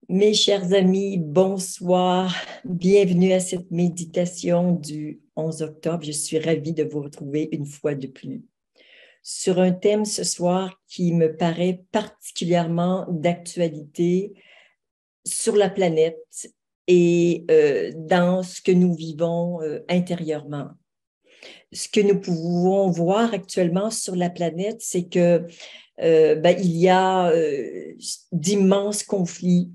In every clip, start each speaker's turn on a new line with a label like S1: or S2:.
S1: Mes chers amis, bonsoir. Bienvenue à cette méditation du 11 octobre. Je suis ravie de vous retrouver une fois de plus sur un thème ce soir qui me paraît particulièrement d'actualité sur la planète et dans ce que nous vivons intérieurement. Ce que nous pouvons voir actuellement sur la planète, c'est que il y a d'immenses conflits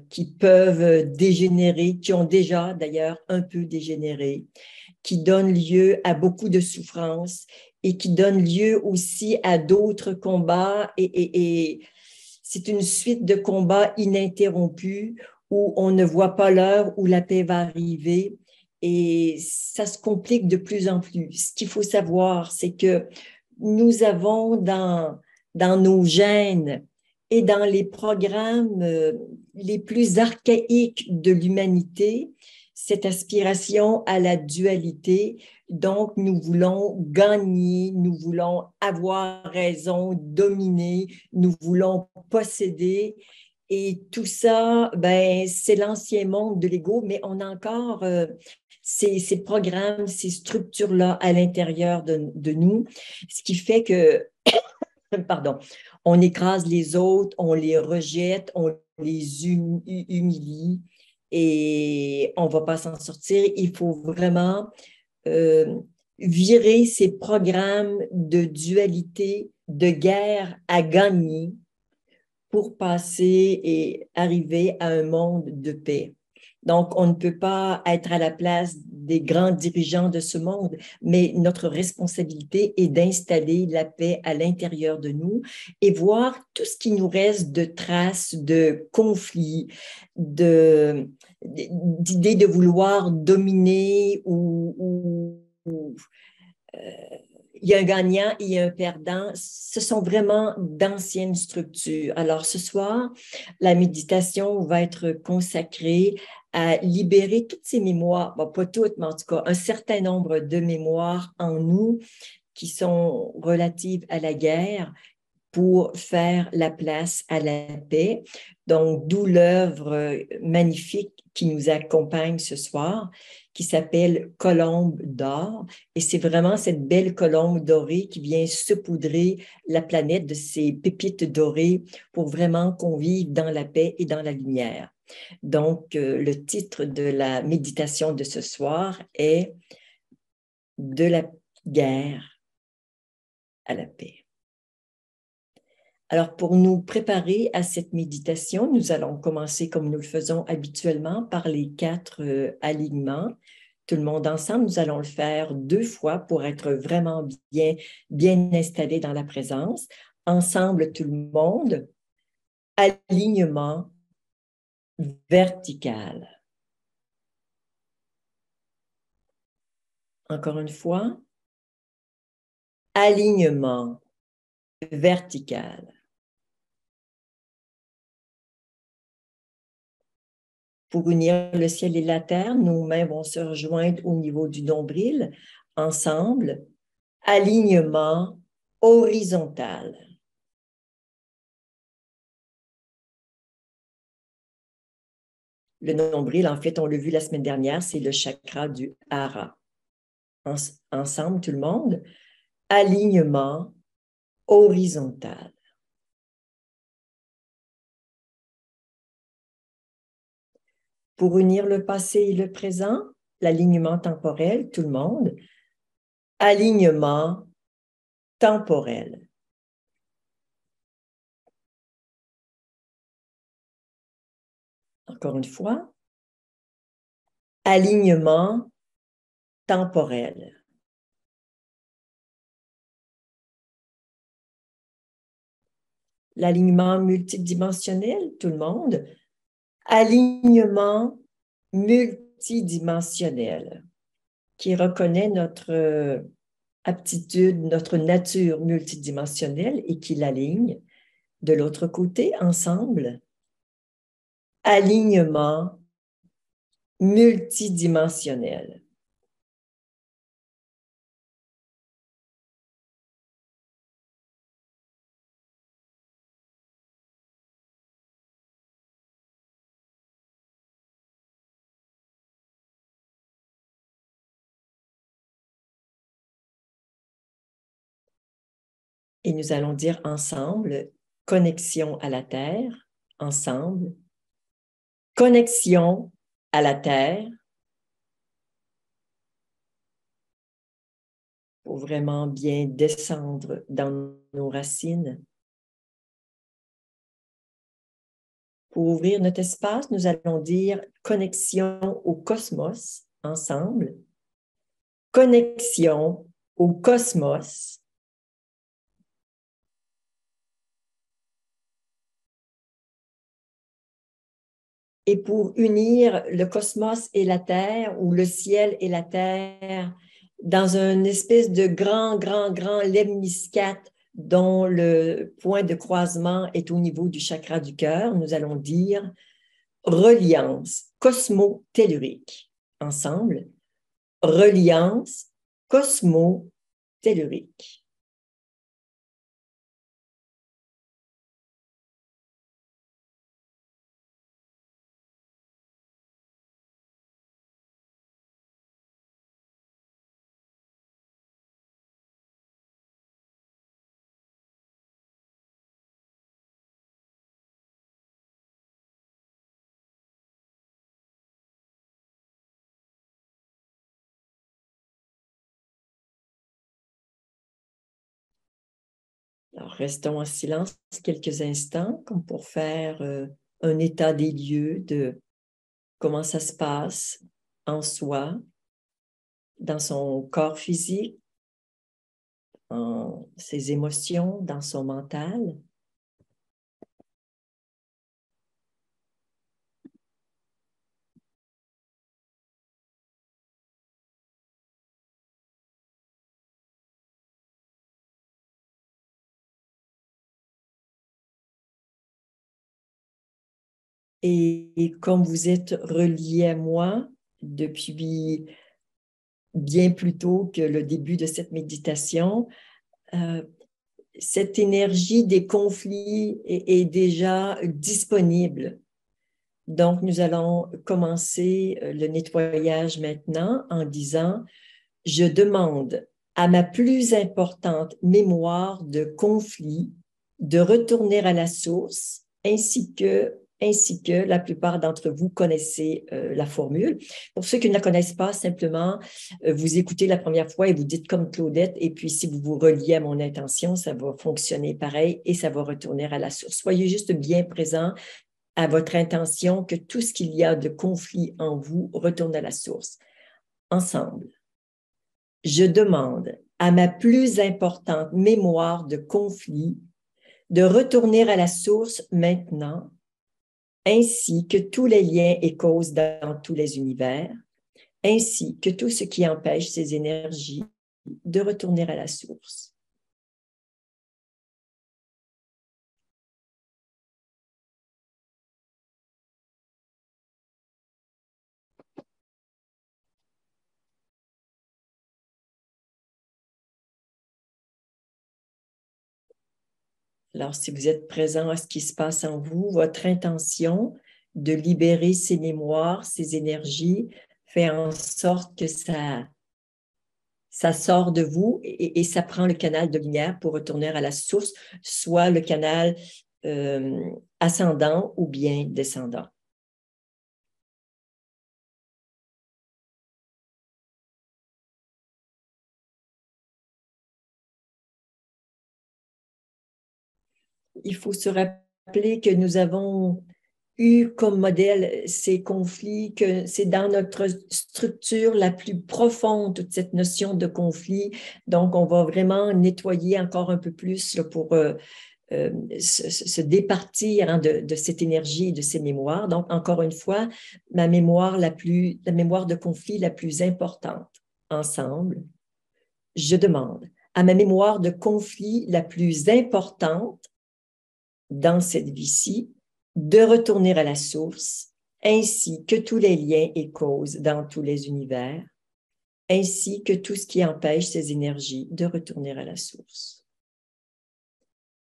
S1: qui peuvent dégénérer, qui ont déjà d'ailleurs un peu dégénéré, qui donnent lieu à beaucoup de souffrances et qui donnent lieu aussi à d'autres combats. Et c'est une suite de combats ininterrompus où on ne voit pas l'heure où la paix va arriver. Et ça se complique de plus en plus. Ce qu'il faut savoir, c'est que nous avons dans nos gènes et dans les programmes les plus archaïques de l'humanité, cette aspiration à la dualité. Donc, nous voulons gagner, nous voulons avoir raison, dominer, nous voulons posséder. Et tout ça, ben, c'est l'ancien monde de l'ego, mais on a encore ces programmes, ces structures-là à l'intérieur de nous, ce qui fait que, pardon, on écrase les autres, on les rejette, on les humilie et on ne va pas s'en sortir. Il faut vraiment euh, virer ces programmes de dualité, de guerre à gagner pour passer et arriver à un monde de paix. Donc, on ne peut pas être à la place des grands dirigeants de ce monde, mais notre responsabilité est d'installer la paix à l'intérieur de nous et voir tout ce qui nous reste de traces de conflits, d'idées de vouloir dominer ou il y a un gagnant et il y a un perdant. Ce sont vraiment d'anciennes structures. Alors, ce soir, la méditation va être consacrée à libérer toutes ces mémoires, bon, pas toutes, mais en tout cas, un certain nombre de mémoires en nous qui sont relatives à la guerre pour faire la place à la paix. Donc, d'où l'œuvre magnifique qui nous accompagne ce soir, qui s'appelle Colombe d'or. Et c'est vraiment cette belle colombe dorée qui vient saupoudrer la planète de ces pépites dorées pour vraiment qu'on vive dans la paix et dans la lumière. Donc, le titre de la méditation de ce soir est De la guerre à la paix. Alors, pour nous préparer à cette méditation, nous allons commencer comme nous le faisons habituellement par les quatre alignements. Tout le monde ensemble, nous allons le faire 2 fois pour être vraiment bien installé dans la présence. Ensemble, tout le monde, alignement vertical. Encore une fois, alignement vertical. Pour unir le ciel et la terre, nos mains vont se rejoindre au niveau du nombril. Ensemble, alignement horizontal. Le nombril, en fait, on l'a vu la semaine dernière, c'est le chakra du hara. Ensemble, tout le monde, alignement horizontal. Pour unir le passé et le présent, l'alignement temporel, tout le monde, alignement temporel. Encore une fois, alignement temporel. L'alignement multidimensionnel, tout le monde, alignement multidimensionnel qui reconnaît notre aptitude, notre nature multidimensionnelle et qui l'aligne. De l'autre côté, ensemble, alignement multidimensionnel. Et nous allons dire ensemble, connexion à la Terre, ensemble, connexion à la Terre, pour vraiment bien descendre dans nos racines. Pour ouvrir notre espace, nous allons dire connexion au cosmos, ensemble, connexion au cosmos. Et pour unir le cosmos et la Terre, ou le ciel et la Terre, dans une espèce de grand lemniscate dont le point de croisement est au niveau du chakra du cœur, nous allons dire reliance cosmo-tellurique. Ensemble, reliance cosmo-tellurique. Alors, restons en silence quelques instants, comme pour faire un état des lieux de comment ça se passe en soi, dans son corps physique, en ses émotions, dans son mental. Et comme vous êtes relié à moi depuis bien plus tôt que le début de cette méditation, cette énergie des conflits est déjà disponible. Donc, nous allons commencer le nettoyage maintenant en disant, je demande à ma plus importante mémoire de conflit de retourner à la source, ainsi que la plupart d'entre vous connaissez la formule. Pour ceux qui ne la connaissent pas, simplement, vous écoutez la première fois et vous dites comme Claudette, et puis si vous vous reliez à mon intention, ça va fonctionner pareil et ça va retourner à la source. Soyez juste bien présent à votre intention que tout ce qu'il y a de conflit en vous retourne à la source. Ensemble, je demande à ma plus importante mémoire de conflit de retourner à la source maintenant, ainsi que tous les liens et causes dans tous les univers, ainsi que tout ce qui empêche ces énergies de retourner à la source. Alors, si vous êtes présent à ce qui se passe en vous, votre intention de libérer ces mémoires, ces énergies, fait en sorte que ça sort de vous et ça prend le canal de lumière pour retourner à la source, soit le canal ascendant ou bien descendant. Il faut se rappeler que nous avons eu comme modèle ces conflits, que c'est dans notre structure la plus profonde, toute cette notion de conflit. Donc, on va vraiment nettoyer encore un peu plus là, pour se départir hein, de cette énergie et de ces mémoires. Donc, encore une fois, la mémoire de conflit la plus importante. Ensemble, je demande à ma mémoire de conflit la plus importante dans cette vie-ci de retourner à la source, ainsi que tous les liens et causes dans tous les univers, ainsi que tout ce qui empêche ces énergies de retourner à la source.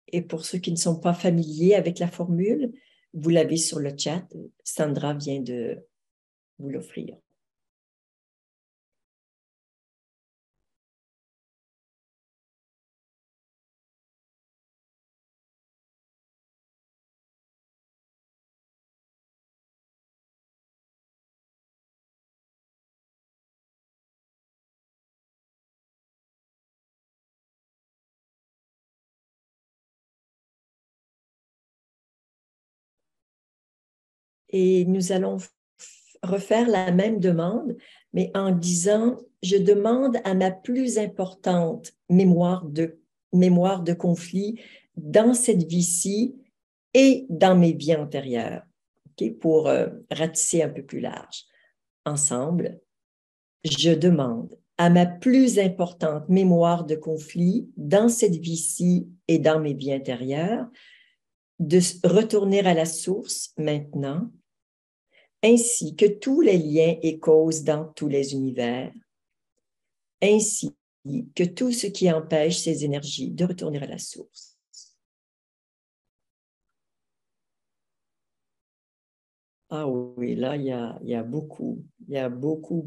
S1: Et pour ceux qui ne sont pas familiers avec la formule, vous l'avez sur le chat. Sandra vient de vous l'offrir. Et nous allons refaire la même demande, mais en disant, je demande à ma plus importante mémoire de conflit dans cette vie-ci et dans mes vies antérieures, okay? Pour ratisser un peu plus large. Ensemble, je demande à ma plus importante mémoire de conflit dans cette vie-ci et dans mes vies intérieures de retourner à la source maintenant, ainsi que tous les liens et causes dans tous les univers, ainsi que tout ce qui empêche ces énergies de retourner à la source. Ah oui, là, il y a beaucoup, beaucoup.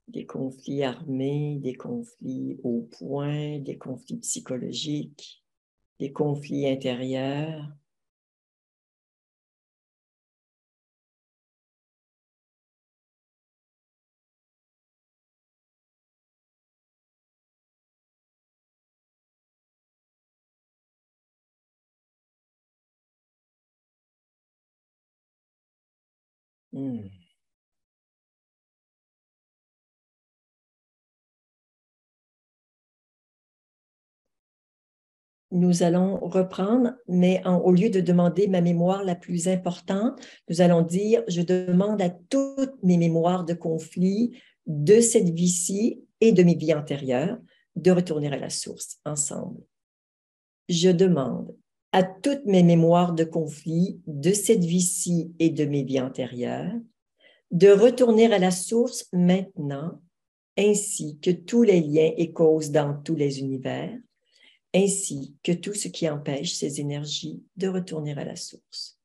S1: Des conflits armés, des conflits au point, des conflits psychologiques, des conflits intérieurs. Hmm. Nous allons reprendre, mais au lieu de demander ma mémoire la plus importante, nous allons dire, je demande à toutes mes mémoires de conflit de cette vie-ci et de mes vies antérieures de retourner à la source ensemble. Je demande à toutes mes mémoires de conflit de cette vie-ci et de mes vies antérieures de retourner à la source maintenant, ainsi que tous les liens et causes dans tous les univers, ainsi que tout ce qui empêche ces énergies de retourner à la source.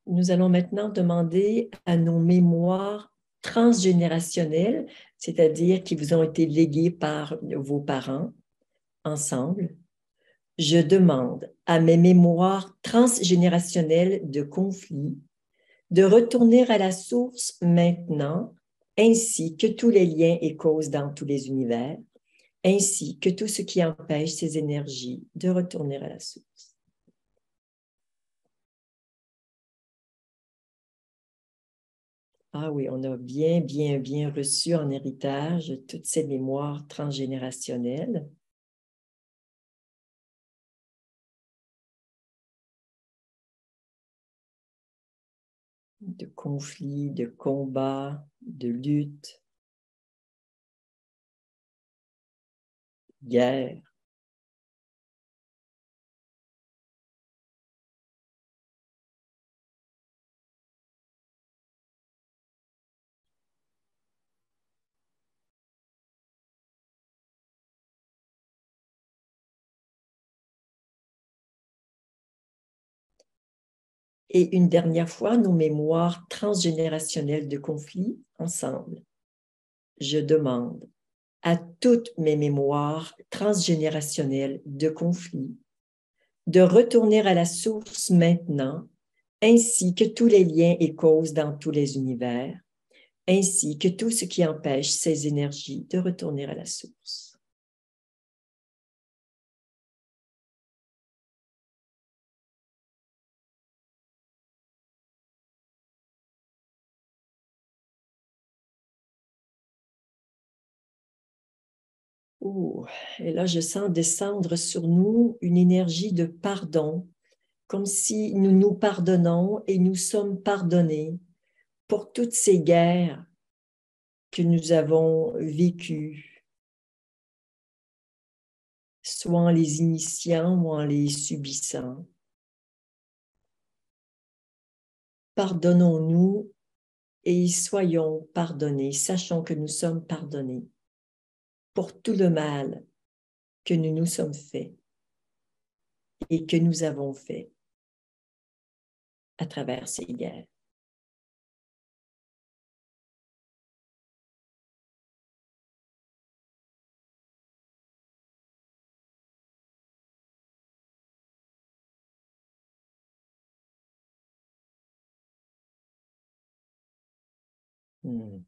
S1: Nous allons maintenant demander à nos mémoires transgénérationnelles, c'est-à-dire qui vous ont été léguées par vos parents, ensemble. Je demande à mes mémoires transgénérationnelles de conflit de retourner à la source maintenant, ainsi que tous les liens et causes dans tous les univers, ainsi que tout ce qui empêche ces énergies de retourner à la source. Ah oui, on a bien reçu en héritage toutes ces mémoires transgénérationnelles. De conflits, de combats, de luttes, guerres. Et une dernière fois, nos mémoires transgénérationnelles de conflits ensemble. Je demande à toutes mes mémoires transgénérationnelles de conflits de retourner à la source maintenant, ainsi que tous les liens et causes dans tous les univers, ainsi que tout ce qui empêche ces énergies de retourner à la source. Ouh. Et là, je sens descendre sur nous une énergie de pardon, comme si nous nous pardonnons et nous sommes pardonnés pour toutes ces guerres que nous avons vécues soit en les initiant ou en les subissant. Pardonnons-nous et soyons pardonnés, sachons que nous sommes pardonnés pour tout le mal que nous nous sommes fait et que nous avons fait à travers ces guerres. Hmm.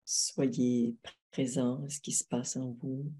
S1: Soyez présents à ce qui se passe en vous.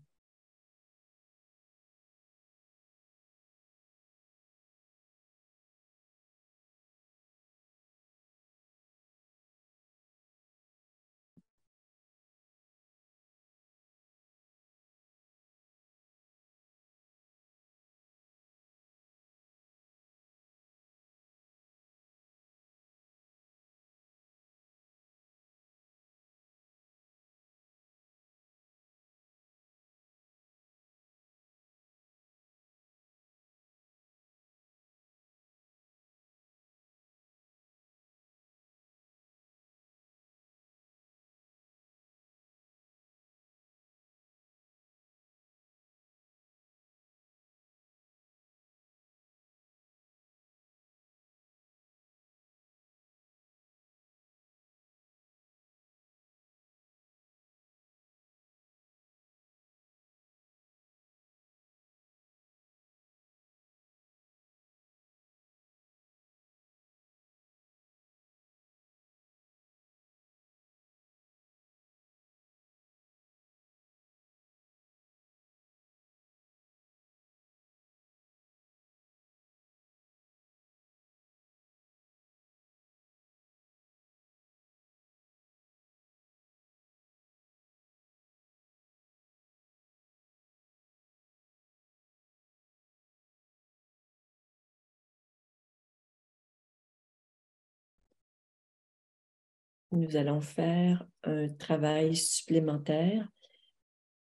S1: Nous allons faire un travail supplémentaire.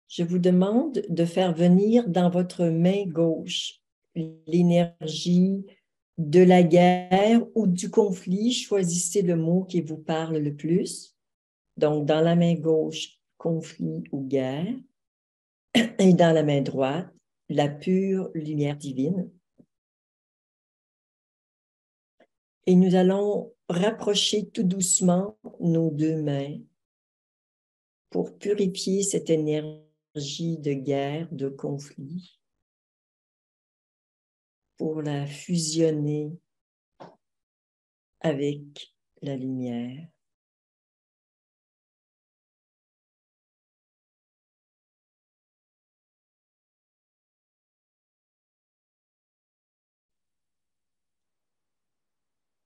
S1: Je vous demande de faire venir dans votre main gauche l'énergie de la guerre ou du conflit. Choisissez le mot qui vous parle le plus. Donc, dans la main gauche, conflit ou guerre. Et dans la main droite, la pure lumière divine. Et nous allons rapprocher tout doucement nos deux mains pour purifier cette énergie de guerre, de conflit, pour la fusionner avec la lumière.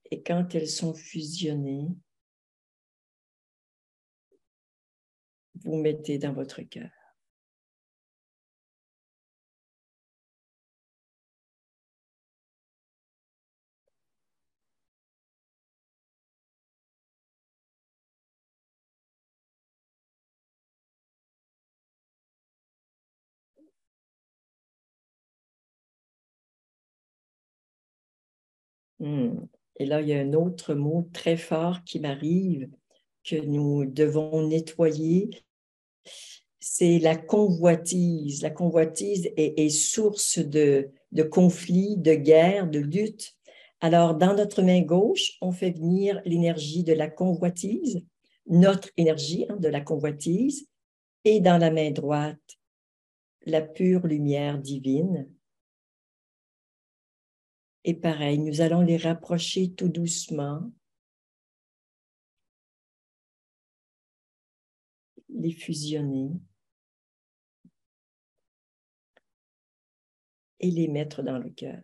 S1: Et quand elles sont fusionnées, vous mettez dans votre cœur. Et là, il y a un autre mot très fort qui m'arrive, que nous devons nettoyer, c'est la convoitise. La convoitise est source de conflits, de guerres, de luttes. Alors, dans notre main gauche, on fait venir l'énergie de la convoitise, notre énergie de la convoitise, et dans la main droite, la pure lumière divine. Et pareil, nous allons les rapprocher tout doucement, les fusionner et les mettre dans le cœur.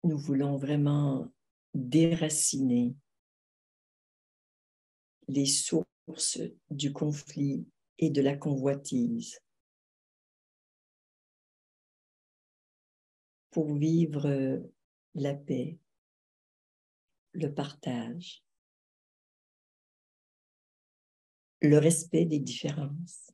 S1: Nous voulons vraiment déraciner les sources du conflit et de la convoitise pour vivre la paix, le partage, le respect des différences.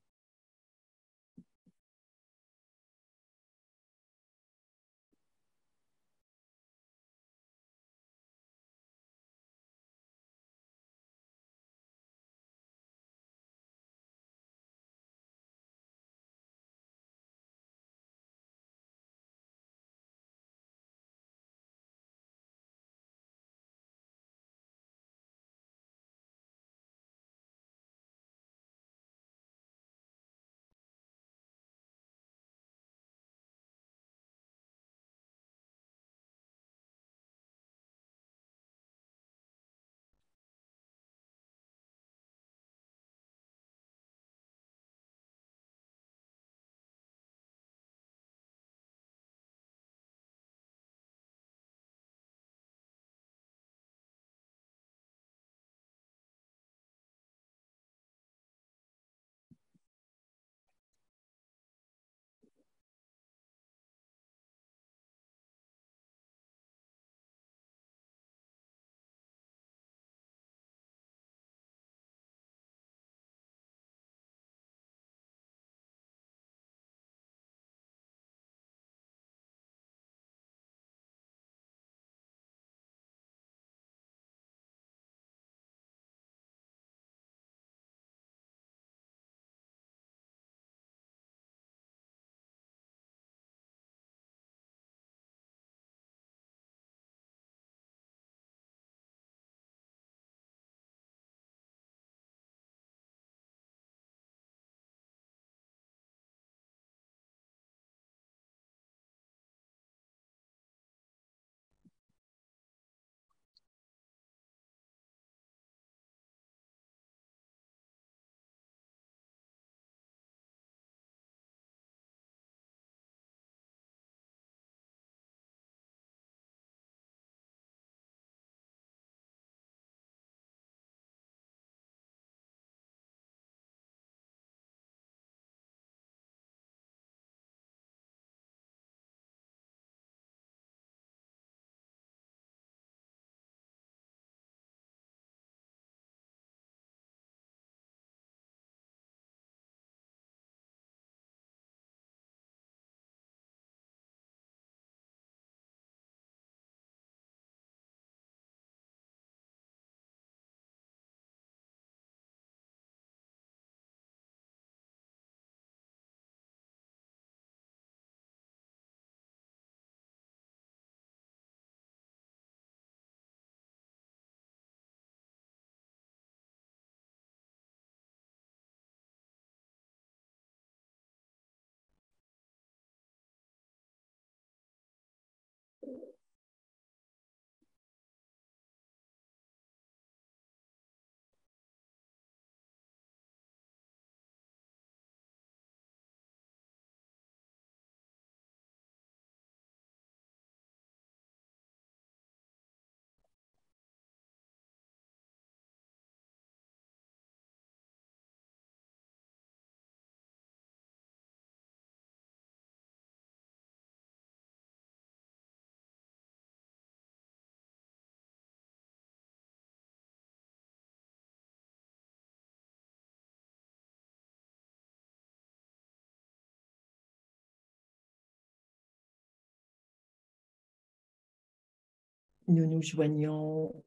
S1: nous nous joignons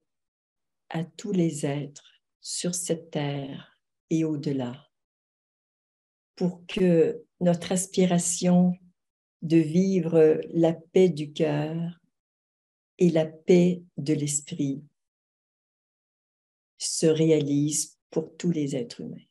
S1: à tous les êtres sur cette terre et au-delà, pour que notre aspiration de vivre la paix du cœur et la paix de l'esprit se réalise pour tous les êtres humains.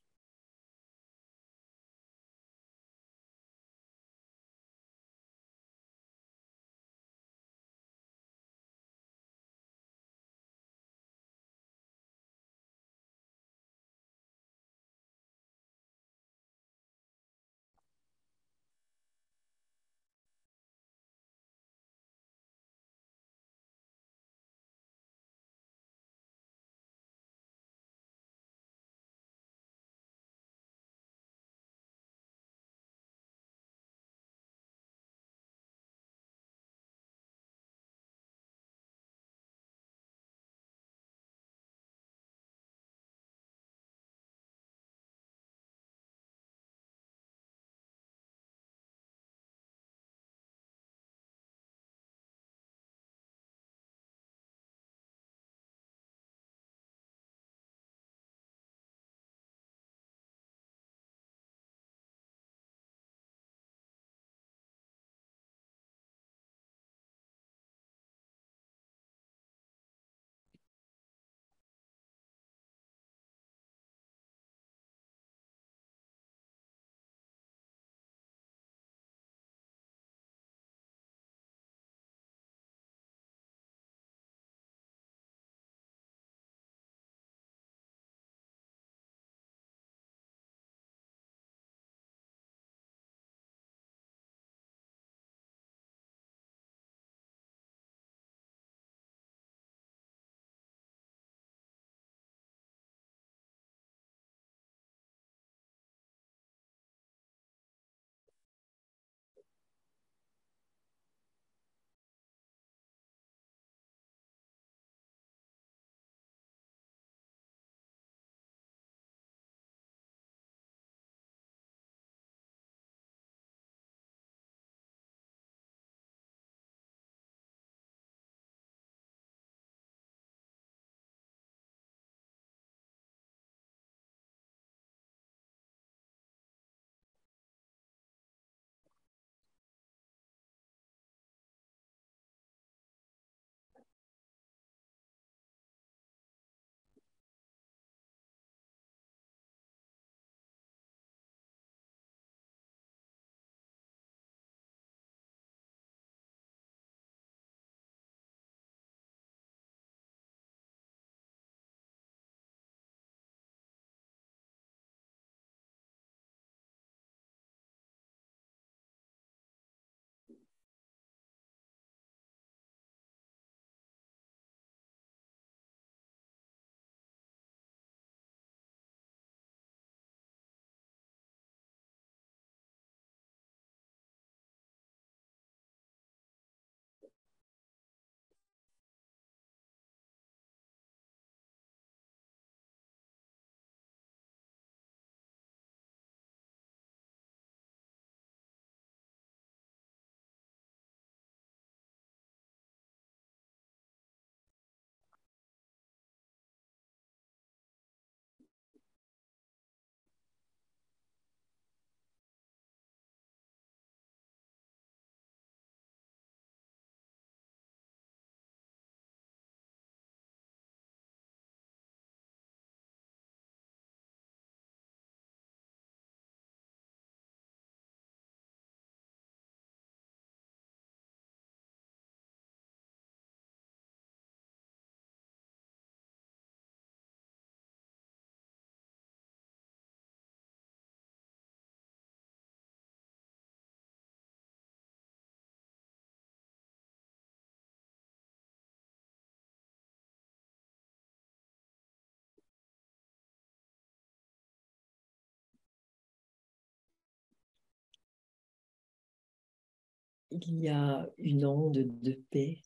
S1: Il y a une onde de paix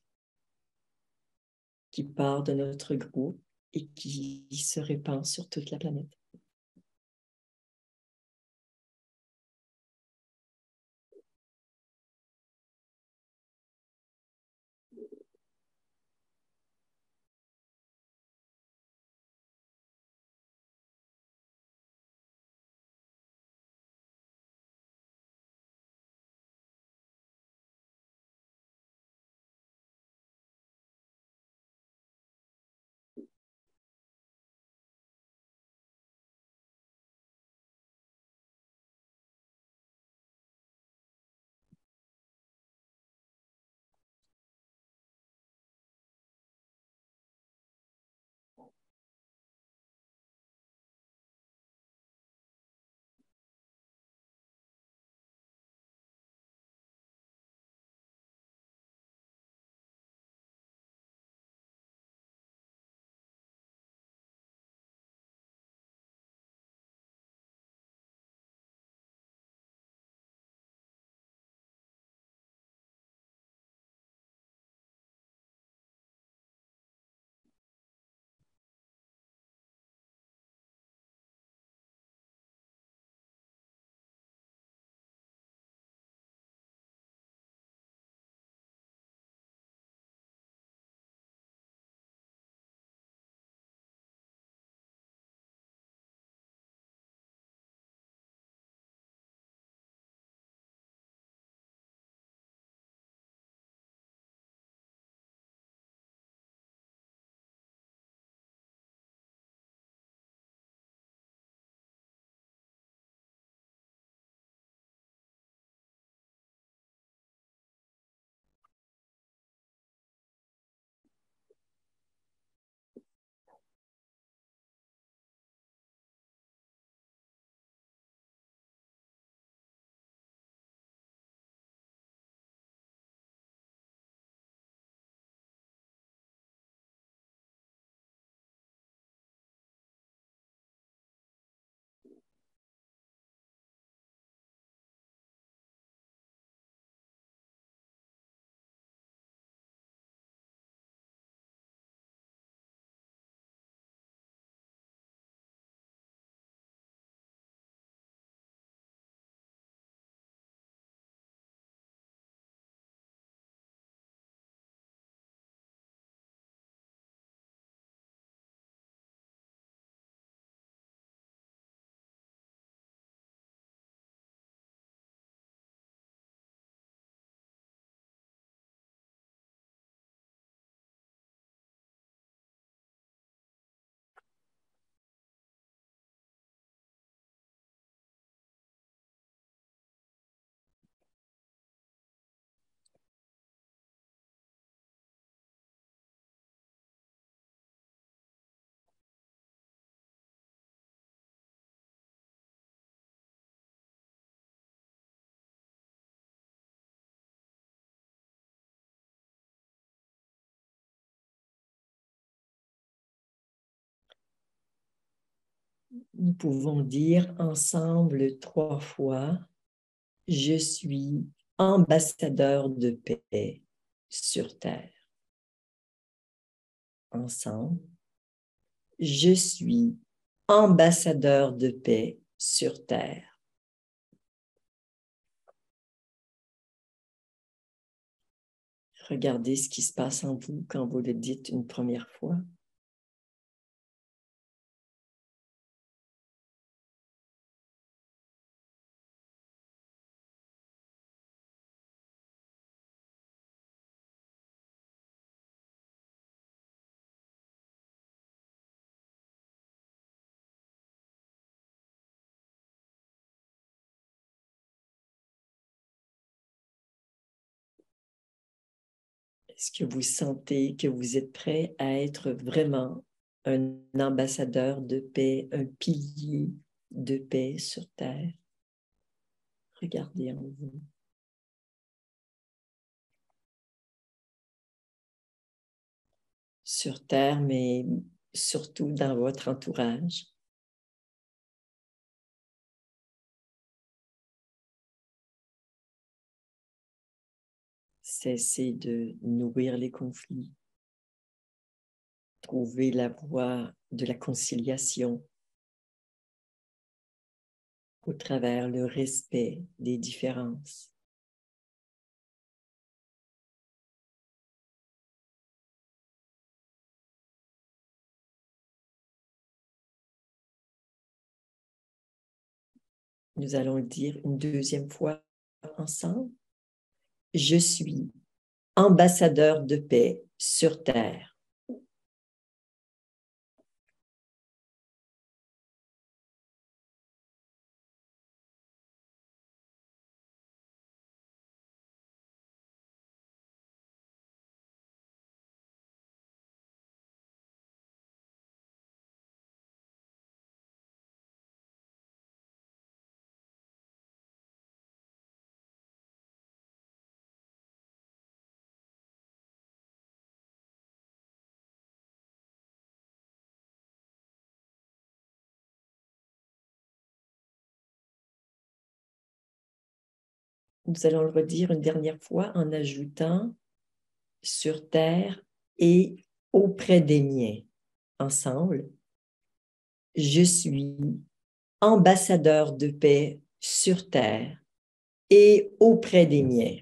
S1: qui part de notre groupe et qui se répand sur toute la planète. Nous pouvons dire ensemble 3 fois, je suis ambassadeur de paix sur terre. Ensemble, je suis ambassadeur de paix sur terre. Regardez ce qui se passe en vous quand vous le dites une première fois. Est-ce que vous sentez que vous êtes prêt à être vraiment un ambassadeur de paix, un pilier de paix sur terre? Regardez en vous. Sur terre, mais surtout dans votre entourage. Cessez de nourrir les conflits. Trouvez la voie de la conciliation au travers le respect des différences. Nous allons le dire une deuxième fois ensemble. Je suis ambassadeur de paix sur terre. Nous allons le redire une dernière fois en ajoutant sur terre et auprès des miens. Ensemble, je suis ambassadeur de paix sur terre et auprès des miens.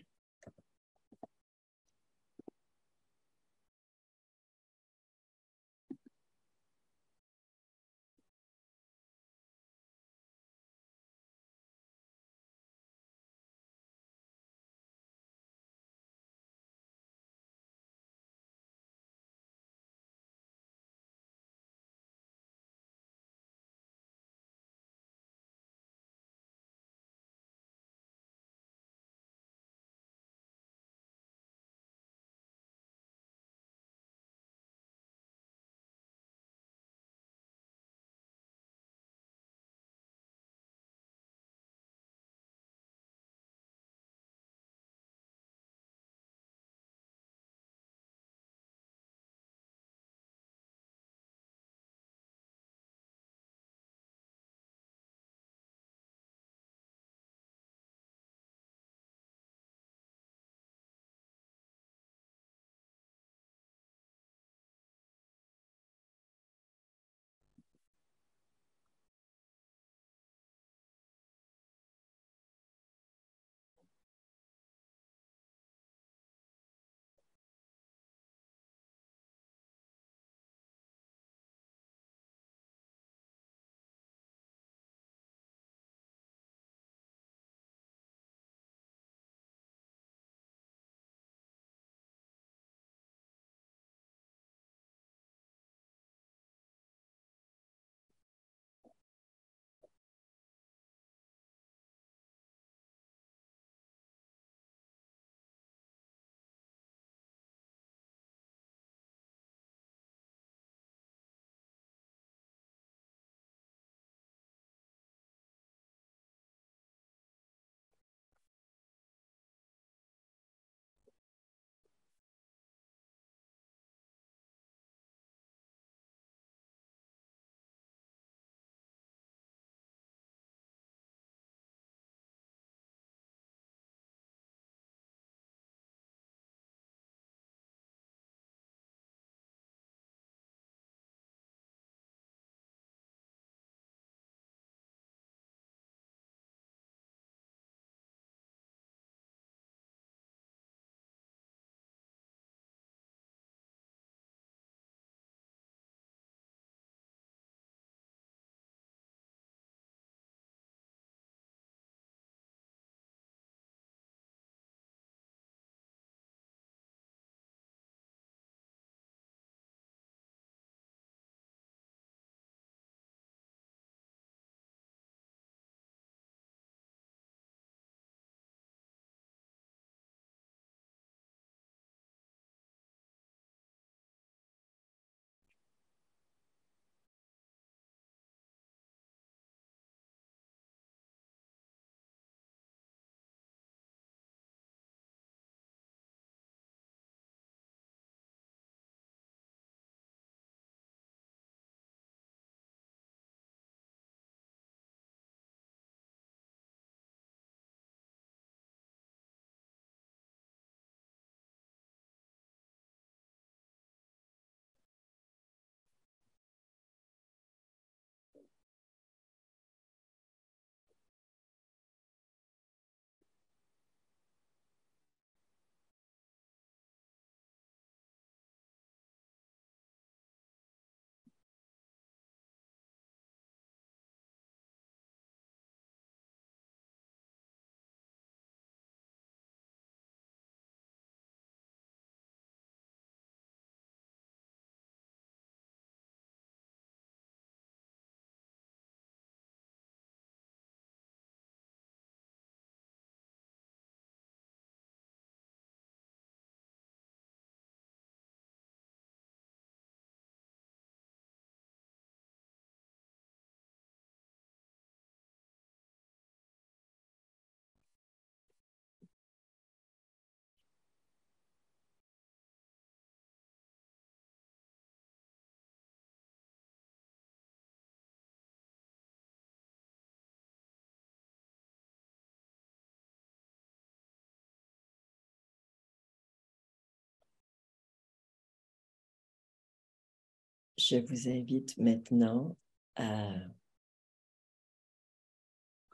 S1: Je vous invite maintenant à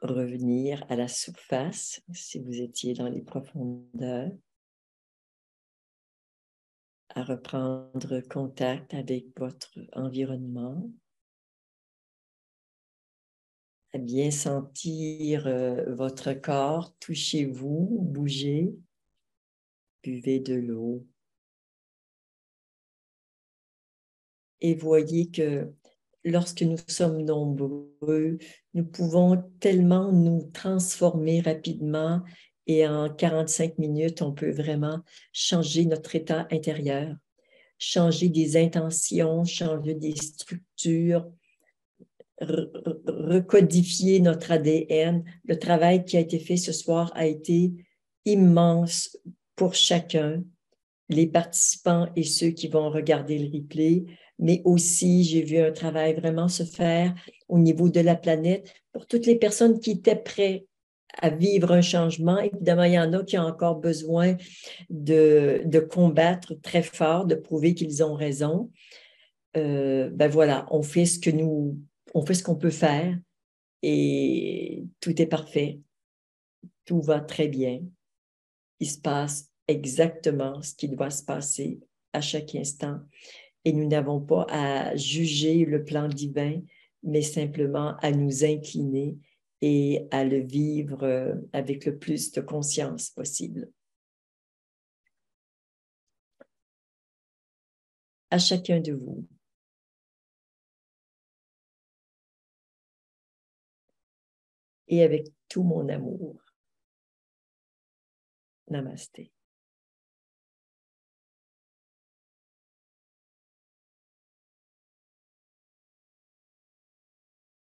S1: revenir à la surface si vous étiez dans les profondeurs, à reprendre contact avec votre environnement, à bien sentir votre corps, touchez-vous, bougez, buvez de l'eau. Et voyez que lorsque nous sommes nombreux, nous pouvons tellement nous transformer rapidement et en 45 minutes, on peut vraiment changer notre état intérieur, changer des intentions, changer des structures, recodifier notre ADN. Le travail qui a été fait ce soir a été immense pour chacun, les participants et ceux qui vont regarder le replay, mais aussi j'ai vu un travail vraiment se faire au niveau de la planète pour toutes les personnes qui étaient prêtes à vivre un changement. Évidemment, il y en a qui ont encore besoin de combattre très fort, de prouver qu'ils ont raison. Ben voilà, on fait ce qu'on peut faire et tout est parfait. Tout va très bien. Il se passe exactement ce qui doit se passer à chaque instant. Et nous n'avons pas à juger le plan divin, mais simplement à nous incliner et à le vivre avec le plus de conscience possible. À chacun de vous. Et avec tout mon amour. Namasté.